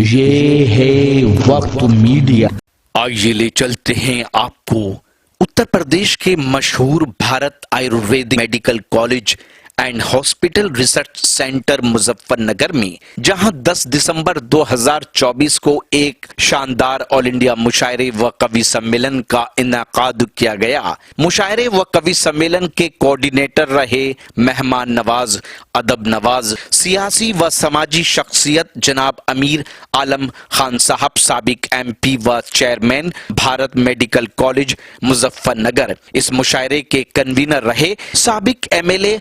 ये है वक्त मीडिया। आइए ले चलते हैं आपको उत्तर प्रदेश के मशहूर Bharat Ayurvedic medical college and hospital research centre Muzaffarnagar में, जहां 10 दिसंबर 2024 को एक शानदार ऑल इंडिया मुशायरे व कवि सम्मेलन का इनेकाद किया गया। मुशायरे व कवि सम्मेलन के कोऑर्डिनेटर रहे मेहमान नवाज, अदब नवाज, सियासी व समाजी शख्सियत जनाब अमीर आलम खान साहब, साबिक MP व chairman Bharat medical college Muzaffarnagar. इस मुशायरे के कन्वीनर रहे साबिक MLA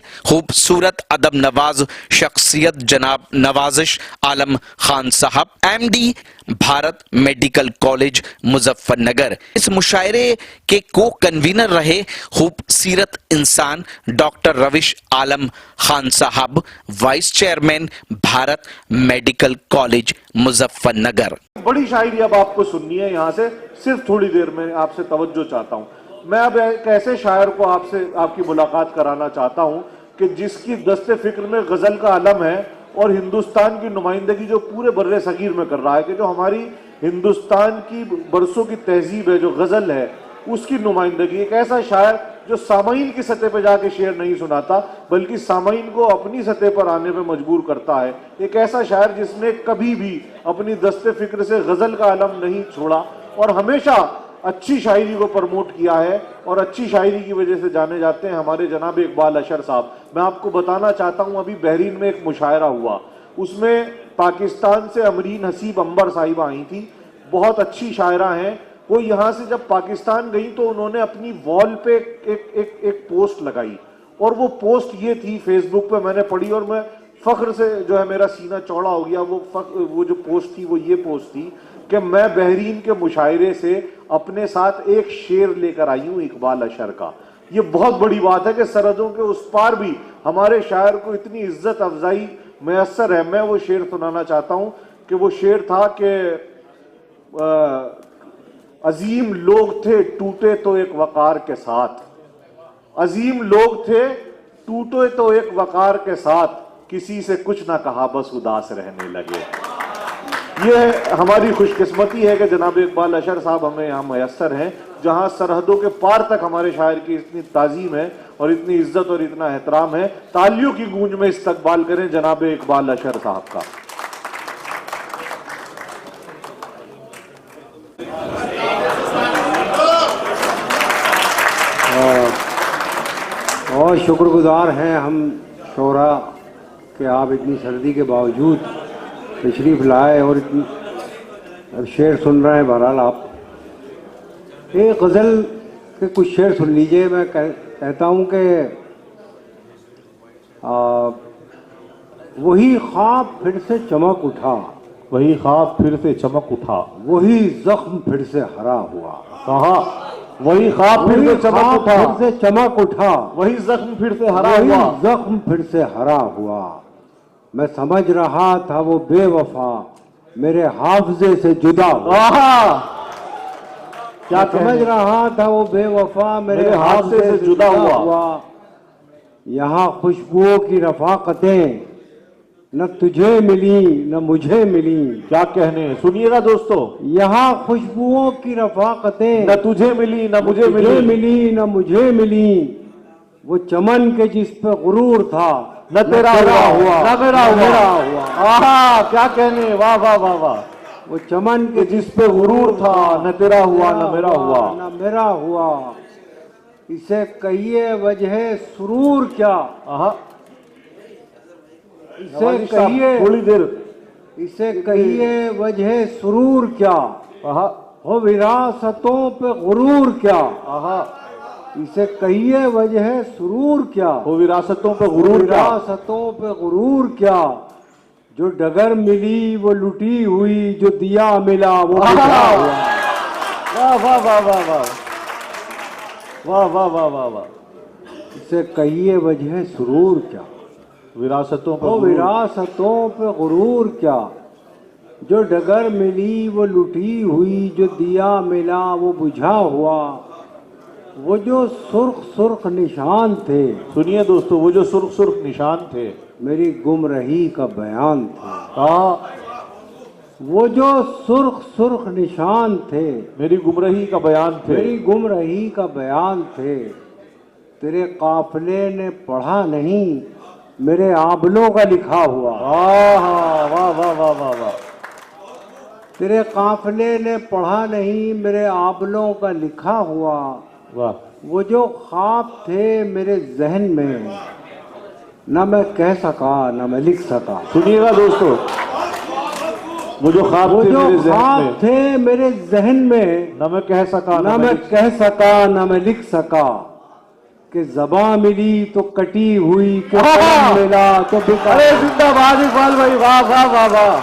खूबसूरत अदब नवाज शख्सियत जनाब नवाजिश आलम खान साहब, MD Bharat medical college Muzaffarnagar. इस मुशायरे के को कन्वीनर रहे खूबसूरत इंसान डॉक्टर रविश आलम खान साहब, vice chairman Bharat medical college Muzaffarnagar. बड़ी शायरी अब आपको सुननी है, यहाँ से सिर्फ थोड़ी देर में आपसे तवज्जो चाहता हूँ। मैं अब एक ऐसे शायर को आपसे आपकी मुलाकात कराना चाहता हूँ कि जिसकी दस्ते फिक्र में गजल का आलम है और हिंदुस्तान की नुमाइंदगी जो पूरे बर्रे सगीर में कर रहा है, कि जो हमारी हिंदुस्तान की बरसों की तहजीब है, जो गजल है, उसकी नुमाइंदगी। एक ऐसा शायर जो सामाइन की सतह पर जाके शेर नहीं सुनाता बल्कि सामाइन को अपनी सतह पर आने में मजबूर करता है। एक ऐसा शायर जिसने कभी भी अपनी दस्ते फिक्र से गजल का आलम नहीं छोड़ा और हमेशा अच्छी शायरी को प्रमोट किया है, और अच्छी शायरी की वजह से जाने जाते हैं हमारे जनाब इकबाल अशर साहब। मैं आपको बताना चाहता हूं, अभी बहरीन में एक मुशायरा हुआ, उसमें पाकिस्तान से अमरीन हसीब अंबर साहिबा आई थी, बहुत अच्छी शायरा हैं। वो यहाँ से जब पाकिस्तान गई तो उन्होंने अपनी वॉल पे एक पोस्ट लगाई, और वो पोस्ट ये थी, फेसबुक पे मैंने पढ़ी और मैं फख्र से जो है मेरा सीना चौड़ा हो गया। वो जो पोस्ट थी वो ये पोस्ट थी कि मैं बहरीन के मुशायरे से अपने साथ एक शेर लेकर आई हूँ इकबाल अशर का। ये बहुत बड़ी बात है कि सरहदों के उस पार भी हमारे शायर को इतनी इज्जत अफजाई मैसर है। मैं वो शेर सुनाना चाहता हूँ कि वो शेर था कि अजीम लोग थे टूटे तो एक वकार के साथ, अजीम लोग थे टूटे तो एक वकार के साथ, किसी से कुछ ना कहा बस उदास रहने लगे। ये हमारी खुशकिस्मती है कि जनाब इकबाल अशर साहब हमें यहाँ मैसर हैं, जहाँ सरहदों के पार तक हमारे शायर की इतनी ताजीम है और इतनी इज्जत और इतना एहतराम है। तालियों की गूंज में इस्तकबाल करें जनाब इकबाल अशर साहब का। और शुक्रगुजार हैं हम शोरा कि आप इतनी सर्दी के बावजूद तशरीफ लाए और इतनी अब शेर सुन रहे हैं। बहरहाल आप एक गज़ल के कुछ शेर सुन लीजिए। मैं कहता हूँ कि वही ख्वाब फिर से चमक उठा, वही ख्वाब फिर से चमक उठा, वही जख्म फिर से हरा हुआ। कहा वही ख्वाब फिर से चमक उठा, फिर से चमक उठा, वही जख्म फिर से हरा हुआ, जख्म फिर से हरा हुआ। मैं समझ रहा था वो बेवफा मेरे हाफजे से जुदा हुआ। क्या समझ रहा था वो बेवफा मेरे हाफजे से जुदा हुआ। यहाँ खुशबुओं की रफाकतें न तुझे मिली न मुझे मिली। क्या कहने, सुनिएगा दोस्तों। यहाँ खुशबुओं की रफाकतें न तुझे मिली न मुझे मिली न मुझे मिली। वो चमन के जिस पे गुरूर था न तेरा हुआ न मेरा हुआ। आहा, क्या कहने, वाह वाह वाह वाह। वो चमन के जिस पे गुरूर था न तेरा हुआ न मेरा हुआ, न मेरा हुआ। इसे कहिए वजह सुरूर क्या, इसे कहिए थोड़ी देर, इसे कहिए वजह सुरूर क्या, हो विरासतों पे गुरूर क्या। इसे कहिए वजह सुरूर क्या, हो विरासतों पे गुरूर क्या, विरासतों पे गुरूर क्या। जो डगर मिली वो लुटी हुई, जो दिया मिला वो बुझा हुआ। वाह वाह वाह वाह वाह वाह वाह वाह वाह वाह। इसे कहिए वजह सुरूर क्या, विरासतों पे गुरूर क्या। जो डगर मिली वो लुटी हुई, जो दिया मिला वो बुझा हुआ। वो जो सुर्ख सुर्ख निशान थे, सुनिए दोस्तों, वो जो सुर्ख सुर्ख निशान थे मेरी गुमरही का बयान था। वो जो सुर्ख सुर्ख निशान थे, मेरी गुमराही का बयान थे, मेरी गुमराही का बयान थे, तेरे काफिले ने पढ़ा नहीं मेरे आबलों का लिखा हुआ। वाह वाह वाह वाह वाह वाह। तेरे काफिले ने पढ़ा नहीं मेरे आबलों का लिखा हुआ। वाह। वो जो ख्वाब थे मेरे जहन में, न मैं कह सका न मैं लिख सका। सुनिएगा दोस्तों, वो जो ख्वाब वो थे जो मेरे जहन ख्वाब में, थे मेरे जहन में, न मैं कह सका न मैं कह सका न मैं लिख सका। कि ज़बां मिली तो कटी हुई, कि कलम मिला तो बिका। अरे जिंदाबाद इकबाल भाई, वाह वाह वाह वाह,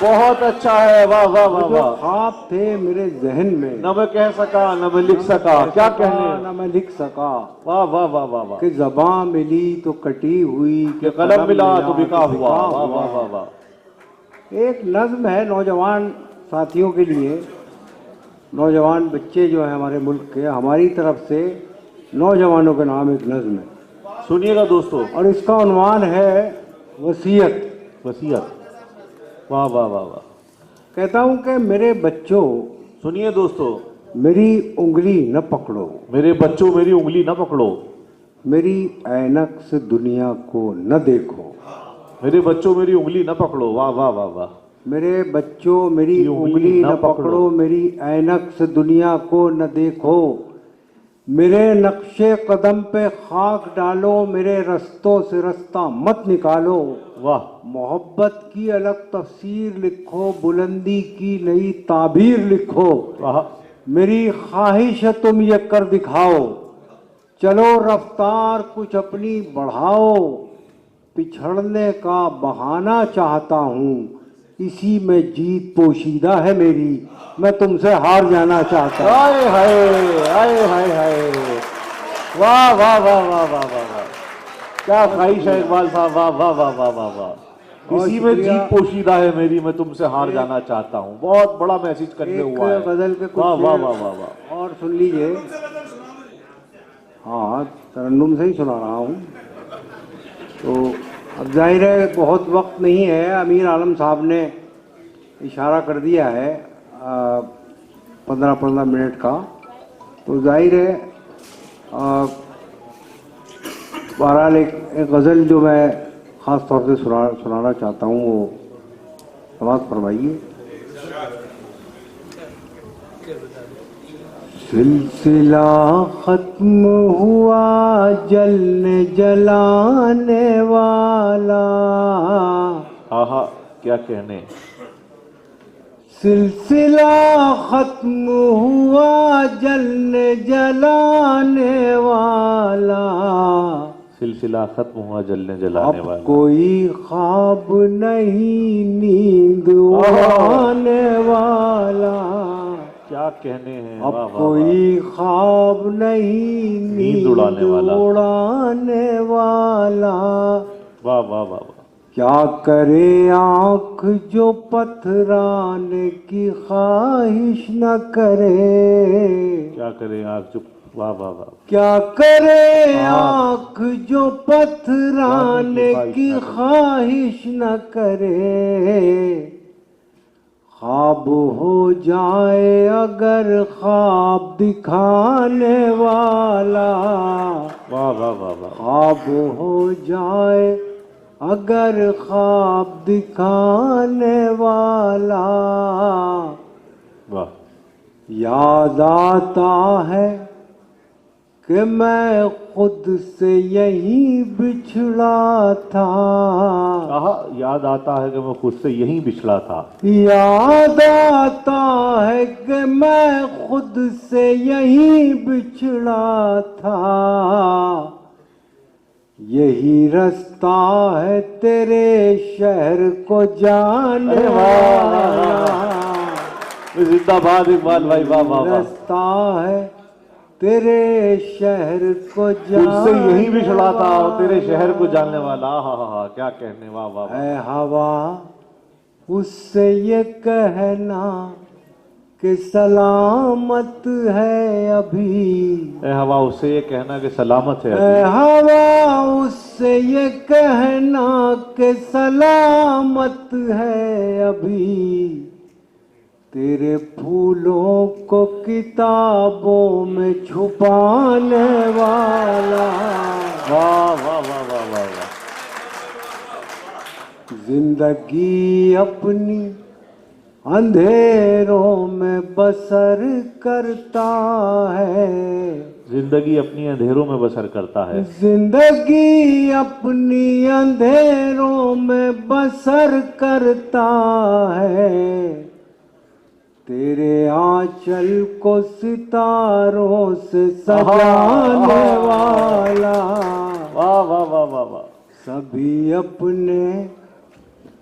बहुत अच्छा है, वाह वाह वाह वो जो वाह। ख्वाब थे मेरे जहन में, न मैं कह सका न मैं लिख सका, क्या कहने, न मैं लिख सका। वाह वाह वाह वाह वाह। कि ज़बां मिली तो कटी हुई, कि कलम मिला तो बिका हुआ, वाह वाह वाह वाह। एक नज्म है नौजवान साथियों के लिए, नौजवान बच्चे जो हैं हमारे मुल्क के, हमारी तरफ से नौजवानों के नाम एक नज्म है। सुनिएगा दोस्तों, और इसका उन्वान है वसीयत। वसीयत। वाह वाह वाह वाह। कहता हूं कि मेरे बच्चों, सुनिए दोस्तों, मेरी उंगली न पकड़ो, मेरे बच्चों मेरी उंगली न पकड़ो, मेरी ऐनक से दुनिया को न देखो। मेरे बच्चों मेरी उंगली न पकड़ो, वाह वाह वाह वाह। मेरे बच्चों मेरी उंगली न पकड़ो, मेरी ऐनक से दुनिया को न देखो। मेरे नक्शे कदम पे खाक डालो, मेरे रस्तों से रास्ता मत निकालो। वाह। मोहब्बत की अलग तफसीर लिखो, बुलंदी की नई ताबीर लिखो। वाह। मेरी ख्वाहिश है तुम ये कर दिखाओ, चलो रफ्तार कुछ अपनी बढ़ाओ। पिछड़ने का बहाना चाहता हूँ, इसी में जीत पोशीदा है मेरी, मैं तुमसे हार जाना चाहता हूँ। हाय हाय हाय हाय हाय, वाह वाह वाह वाह वाह वाह वाह, क्या ख्वाहिश है इकबाल साहब, वाह वाह वाह वाह वाह वाह। इसी में जीत पोशीदा है मेरी, मैं तुमसे हार जाना चाहता हूँ। बहुत बड़ा मैसेज करने हुआ है। गजल के कुछ वाह वाह वाह वाह वाह। और सुन लीजिए। हाँ, तरन्नुम से ही सुना रहा हूँ। तो अब जाहिर है बहुत वक्त नहीं है, अमीर आलम साहब ने इशारा कर दिया है 15-15 मिनट का, तो जाहिर है बहरहाल एक गज़ल जो मैं ख़ास तौर से सुनाना चाहता हूँ, वो समाप्त फरमाइए। सिलसिला खत्म हुआ जलने जलाने वाला। आहा, क्या कहने। सिलसिला खत्म हुआ जलने जलाने वाला। सिलसिला खत्म हुआ जलने जलाने वाला। अब कोई ख्वाब नहीं नींद उड़ाने वाला। क्या कहने हैं। अब वाह वाह कोई ख्वाब नहीं नींद उड़ाने वाला। उड़ाने वाला। वाह वाह वाह वाह। क्या करे आँख जो पथराने की ख्वाहिश न करे। क्या करे आँख जो, वाह वाह वाह। क्या करे आँख जो पथराने की ख्वाहिश न करे। ख्वाब हो जाए अगर ख्वाब दिखाने वाला। वाह वाह वाह वाह। ख्वाब हो जाए अगर ख्वाब दिखाने वाला। वाह। याद आता है कि मैं खुद से यहीं बिछड़ा था। आहा, याद आता है कि मैं खुद से यहीं बिछड़ा था। याद आता है कि मैं खुद से यहीं बिछड़ा था। यही रास्ता है तेरे शहर को जाने वाला। जिंदाबाद इकबाल भाई, वाह वाह वाह। रास्ता है तेरे शहर को उससे यही बिछड़ा था और तेरे शहर को जानने वाला। हा हा हा, क्या कहने। वाह वाह। है हवा उससे ये कहना कि सलामत है अभी। ए हवा उससे ये कहना कि सलामत है ए अभी। हवा उससे ये कहना कि सलामत है अभी। तेरे फूलों को किताबों में छुपाने वाला। वाह वाह वाह वाह वाह वाह। जिंदगी अपनी अंधेरों में बसर करता है। जिंदगी अपनी अंधेरों में बसर करता है। जिंदगी अपनी अंधेरों में बसर करता है। तेरे आंचल को सितारों से सजाने वाला। वाह वाह वाह वाह वाह। सभी अपने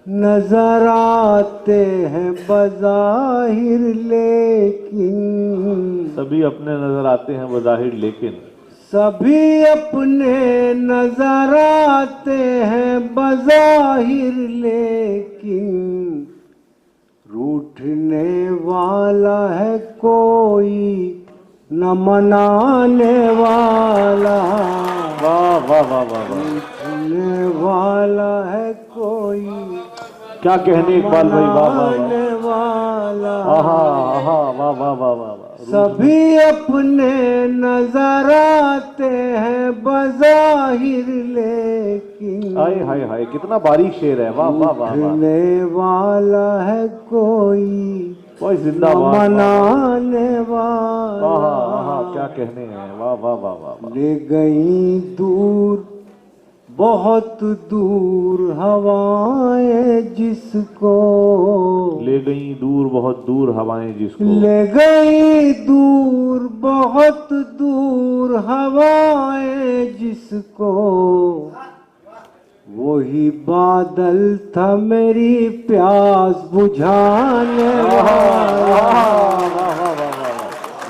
नजर आते हैं बज़ाहिर लेकिन। सभी अपने नजर आते हैं बज़ाहिर लेकिन। सभी अपने नजर आते हैं बज़ाहिर लेकिन। रूठने वाला है कोई न मनाने वाला। वाह वाह वाह वाह वाह। रूठने वाला है कोई क्या कहने इकबाल भाई। वाह वाह वाह। मनाने वाला। आहा आहा वाह वाह वाह वाह वाह। सभी अपने नजर आते हैं बज़ाहिर लेकिन। हाय हाय हाय कितना बारीक शेर है। वाह वाह वाह वाह। रूठने वाला है कोई कोई जिंदाबाद। मनाने वाला। आहा आहा क्या कहने हैं। वाह वाह वाह वाह वाह। ले गई दूर बहुत दूर हवाएं जिसको। ले गई दूर बहुत दूर हवाएं जिसको। ले गई दूर बहुत दूर हवाएं जिसको। वही बादल था मेरी प्यास बुझाने वाला।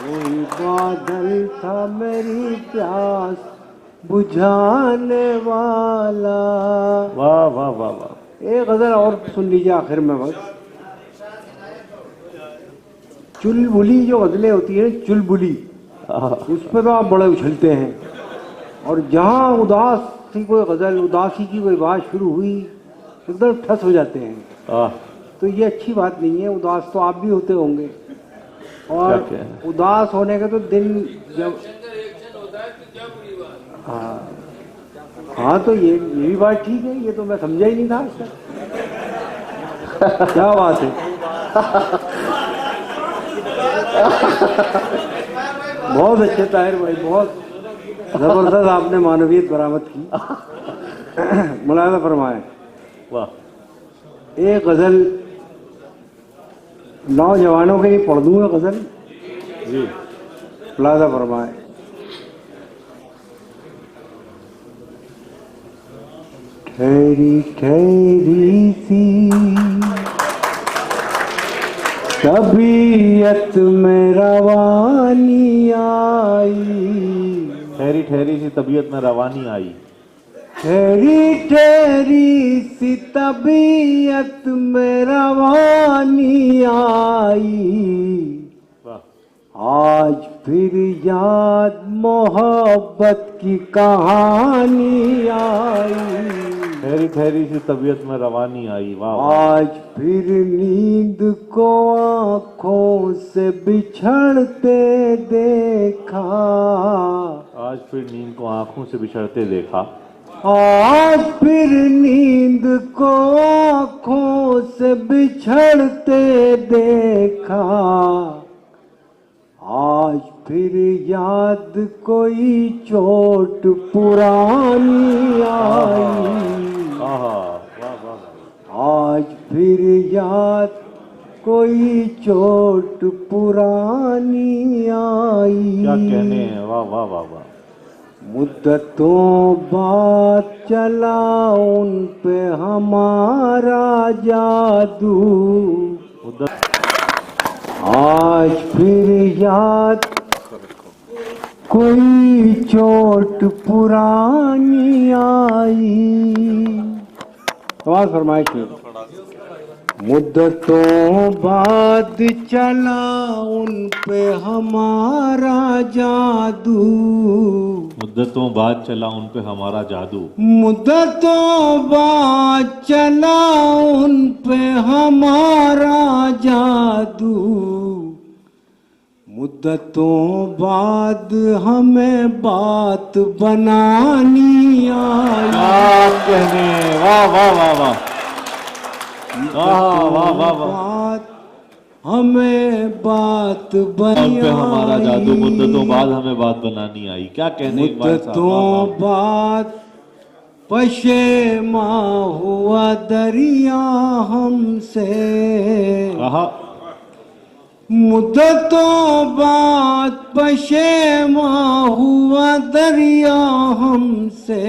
वही बादल था मेरी प्यास बुझाने वाला। वाह वाह वाह वाह। एक गजल और सुन लीजिए आखिर में बस। चुलबुली जो गजलें होती है चुलबुली, उस पर तो आप बड़े उछलते हैं। और जहाँ उदास सी कोई गजल उदासी की कोई बात शुरू हुई एकदम ठस हो जाते हैं। तो ये अच्छी बात नहीं है। उदास तो आप भी होते होंगे। और क्या है? उदास होने के तो दिन जब हाँ तो ये भी बात ठीक है। ये तो मैं समझा ही नहीं था आज तक। क्या बात है। बहुत अच्छे ताहिर भाई, बहुत जबरदस्त आपने मानवीयत बरामद की। मुलायदा फरमाए। वाह। एक गजल नौजवानों के लिए पढ़ दूंगा गजल जी। मुलायदा फरमाए। ठहरी ठहरी सी तबीयत में रवानी आई। ठहरी ठहरी सी तबीयत में रवानी आई। ठहरी ठहरी सी तबीयत में रवानी आई। आज फिर याद मोहब्बत की कहानी आई। ठहरी ठहरी सी तबीयत में रवानी आई। वाह। आज फिर नींद को आंखों से बिछड़ते देखा। आज फिर नींद को आंखों से बिछड़ते देखा। आज फिर नींद को आंखों से बिछड़ते देखा। आज फिर याद कोई चोट पुरानी आई। आज फिर याद कोई चोट पुरानी आई। क्या कहने हैं। वाह वाह वाह वाह। मुद्दतों बाद चला उन पे हमारा जादू। आज फिर याद कोई चोट पुरानी आई। आवाज फरमाइश में मुद्दतों बाद चला उन पे हमारा जादू, मुद्दतों बाद चला उन पे हमारा जादू, मुद्दतों बाद चला उन पे हमारा जादू, मुद्दतों बाद हमें बात बनानी आई। क्या कहने, वाह वाह वाह वाह वाह वाह वाह वाह। बात हमें बात उन पे हमारा जादू, बनानी, मुद्दतों बाद हमें बात बनानी आई। क्या कहने इकबाल साहब, वाह, मुद्दतों वाह। बाद पशेमा हुआ दरिया हमसे, कहा मुद्दतों बाद पशेमा हुआ दरिया हमसे,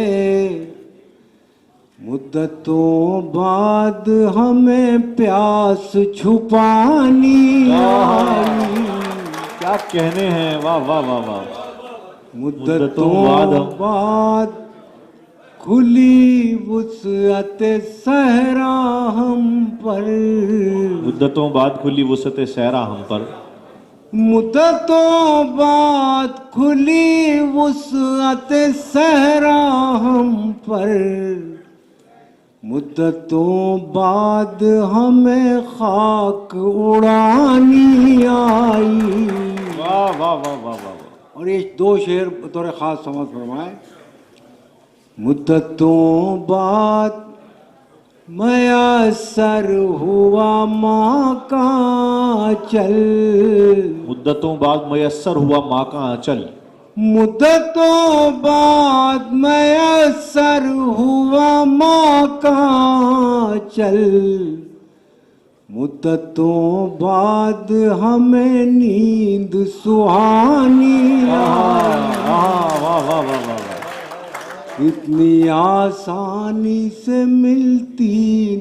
मुद्दतों बाद हमें प्यास छुपानी आई। क्या कहने हैं, वाह वाह वाह वाह। मुद्दतों बाद बाद खुली वुसअत सहरा हम पर, मुद्दतों बाद खुली वुसअत सहरा हम पर, मुद्दतों बाद खुली वुसअत सहरा हम पर, मुद्दतों बाद हमें खाक उड़ानी आई। वाह वाह वाह वाह वाह। और ये दो शेर बतौर खास समझ फरमाए। मुद्दतों बाद मयसर हुआ माँ का चल, मुद्दतों बाद मयस्सर हुआ माँ का आंचल, मुद्दतों बाद मयसर हुआ माँ का चल, मुद्दतों बाद हमें नींद सुहानी आई। वाह वाह वाह वाह वाह। इतनी आसानी से मिलती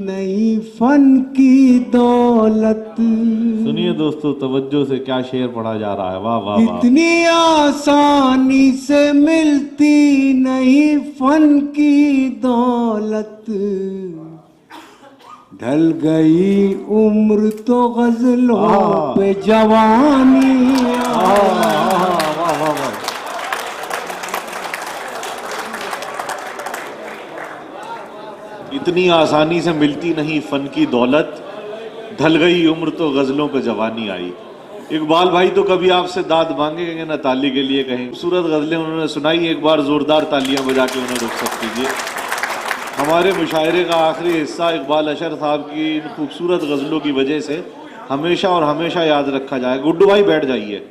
नहीं फन की दौलत, सुनिए दोस्तों, तवज्जो से क्या शेर पढ़ा जा रहा है, वाह वाह वाह। इतनी आसानी से मिलती नहीं फन की दौलत, ढल गई उम्र तो गजलों पे जवानी आई। इतनी आसानी से मिलती नहीं फन की दौलत, ढल गई उम्र तो गजलों पे जवानी आई। इकबाल भाई तो कभी आपसे दाद मांगेंगे ना ताली के लिए कहें। खूबसूरत गजलें उन्होंने सुनाई, एक बार जोरदार तालियां बजा के उन्हें रुखसत कीजिए। हमारे मुशायरे का आखिरी हिस्सा इकबाल अशर साहब की इन खूबसूरत गजलों की वजह से हमेशा और हमेशा याद रखा जाए। गुड्डू भाई बैठ जाइए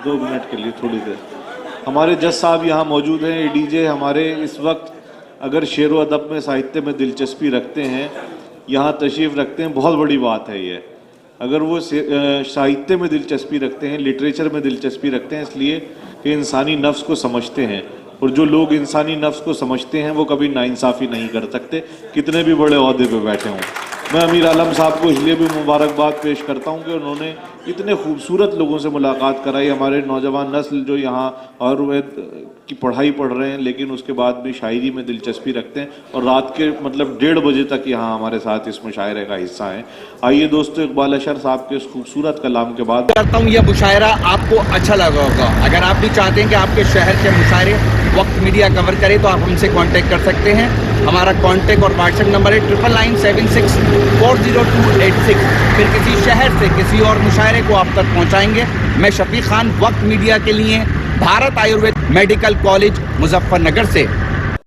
2 मिनट के लिए, थोड़ी देर। हमारे जज साहब यहाँ मौजूद हैं। ये डीजे हमारे इस वक्त अगर शेर व अदब में, साहित्य में दिलचस्पी रखते हैं, यहाँ तशरीफ़ रखते हैं, बहुत बड़ी बात है ये। अगर वो साहित्य में दिलचस्पी रखते हैं, लिटरेचर में दिलचस्पी रखते हैं, इसलिए कि इंसानी नफ्स को समझते हैं, और जो लोग इंसानी नफ्स को समझते हैं वो कभी नाइंसाफ़ी नहीं कर सकते, कितने भी बड़े ओहदे पे बैठे हों। मैं अमीर आलम साहब को इसलिए भी मुबारकबाद पेश करता हूँ कि उन्होंने इतने खूबसूरत लोगों से मुलाकात कराई। हमारे नौजवान नस्ल जो यहाँ आयुर्वेद की पढ़ाई पढ़ रहे हैं, लेकिन उसके बाद भी शायरी में दिलचस्पी रखते हैं, और रात के मतलब 1:30 बजे तक यहाँ हमारे साथ इस मुशायरे का हिस्सा हैं। आइए दोस्तों, इकबाल अशर साहब के इस खूबसूरत कलाम के बाद करता हूँ, यह मुशायरा आपको अच्छा लगा होगा। अगर आप भी चाहते हैं कि आपके शहर के मुशायरे वक्त मीडिया कवर करे तो आप हमसे कांटेक्ट कर सकते हैं। हमारा कांटेक्ट और व्हाट्सएप नंबर है 9997640286। फिर किसी शहर से किसी और मुशायरे को आप तक पहुंचाएंगे। मैं शफीक खान, वक्त मीडिया के लिए, भारत आयुर्वेद मेडिकल कॉलेज मुजफ्फरनगर से।